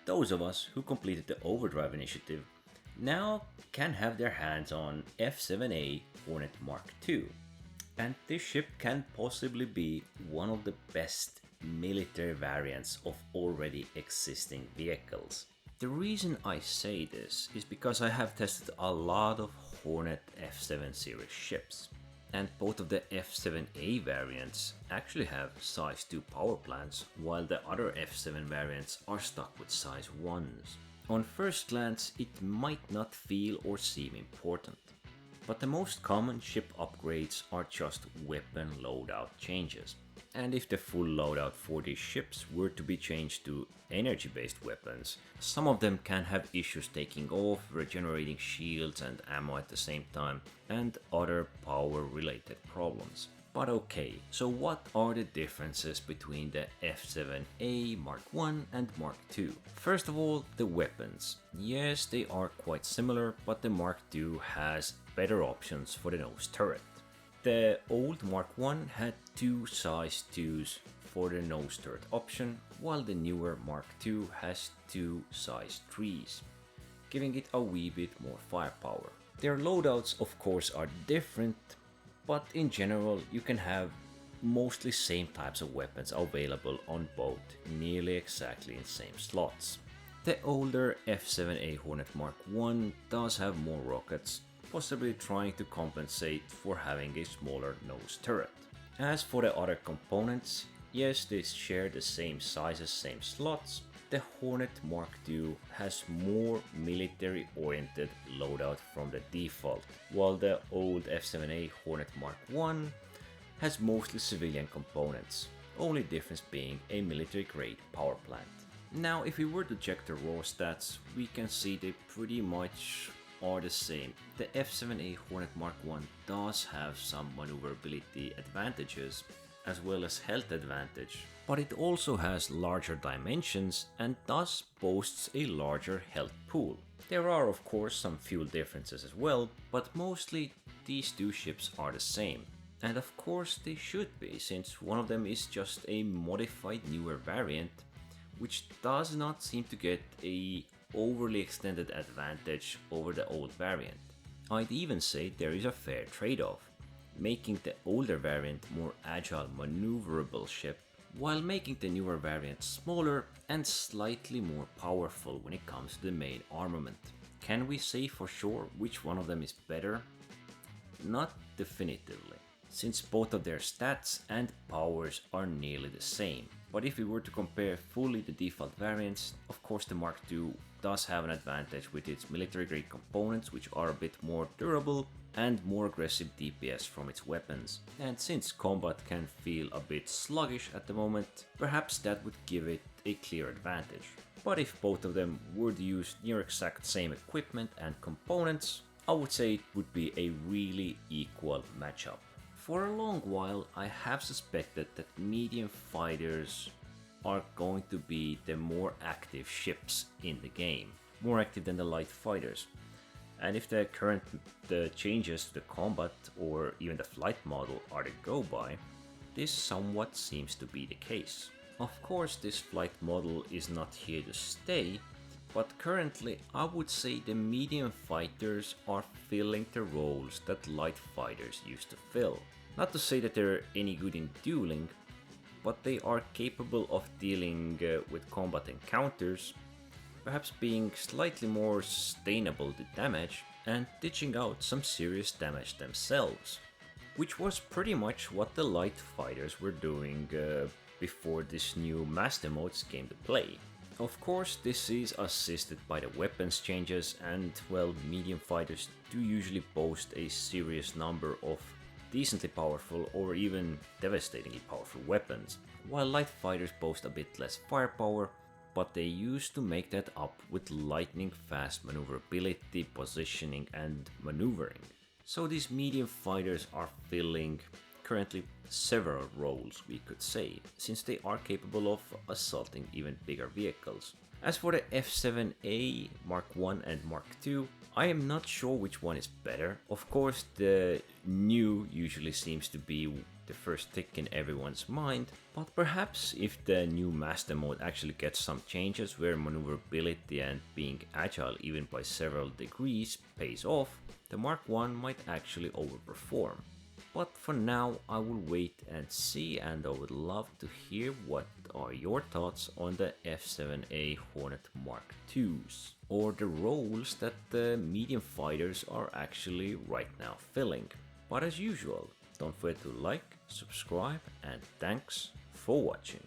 those of us who completed the Overdrive initiative now can have their hands on F7A Hornet Mark II. And this ship can possibly be one of the best military variants of already existing vehicles. The reason I say this is because I have tested a lot of Hornet F7 series ships, and both of the F7A variants actually have size 2 power plants, while the other F7 variants are stuck with size 1s. On first glance, it might not feel or seem important, but the most common ship upgrades are just weapon loadout changes. And if the full loadout for these ships were to be changed to energy-based weapons, some of them can have issues taking off, regenerating shields and ammo at the same time, and other power-related problems. But okay, so what are the differences between the F7A Mark I and Mark II? First of all, the weapons. Yes, they are quite similar, but the Mark II has better options for the nose turret. The old Mark I had two size 2s for the nose turret option, while the newer Mark II has two size 3s, giving it a wee bit more firepower. Their loadouts of course are different, but in general you can have mostly same types of weapons available on both nearly exactly in same slots. The older F7A Hornet Mark I does have more rockets, possibly trying to compensate for having a smaller nose turret. As for the other components, yes, they share the same sizes, same slots. The Hornet Mark II has more military-oriented loadout from the default, while the old F7A Hornet Mark I has mostly civilian components, only difference being a military-grade power plant. Now, if we were to check the raw stats, we can see they pretty much are the same. The F7A Hornet Mark I does have some maneuverability advantages as well as health advantage, but it also has larger dimensions and thus boasts a larger health pool. There are of course some fuel differences as well, but mostly these two ships are the same. And of course they should be, since one of them is just a modified newer variant, which does not seem to get a overly extended advantage over the old variant. I'd even say there is a fair trade-off, making the older variant more agile, maneuverable ship, while making the newer variant smaller and slightly more powerful when it comes to the main armament. Can we say for sure which one of them is better? Not definitively, since both of their stats and powers are nearly the same. But if we were to compare fully the default variants, of course the Mark II does have an advantage with its military grade components, which are a bit more durable and more aggressive DPS from its weapons. And since combat can feel a bit sluggish at the moment, perhaps that would give it a clear advantage. But if both of them were to use near exact same equipment and components, I would say it would be a really equal matchup. For a long while, I have suspected that medium fighters are going to be the more active ships in the game, more active than the light fighters. And if the changes to the combat or even the flight model are to go by, this somewhat seems to be the case. Of course, this flight model is not here to stay, but currently I would say the medium fighters are filling the roles that light fighters used to fill. Not to say that they're any good in dueling, but they are capable of dealing with combat encounters, perhaps being slightly more sustainable to damage and ditching out some serious damage themselves, which was pretty much what the light fighters were doing before this new master modes came to play. Of course, this is assisted by the weapons changes, and well, medium fighters do usually boast a serious number of decently powerful or even devastatingly powerful weapons, while light fighters boast a bit less firepower, but they used to make that up with lightning fast maneuverability, positioning and maneuvering. So these medium fighters are filling currently several roles, we could say, since they are capable of assaulting even bigger vehicles. As for the F7A Mark 1 and Mark 2, I am not sure which one is better. Of course, the new usually seems to be the first tick in everyone's mind, but perhaps if the new master mode actually gets some changes where maneuverability and being agile even by several degrees pays off, the Mark 1 might actually overperform. But for now, I will wait and see, and I would love to hear what are your thoughts on the F7A Hornet Mark IIs, or the roles that the medium fighters are actually right now filling. But as usual, don't forget to like, subscribe, and thanks for watching.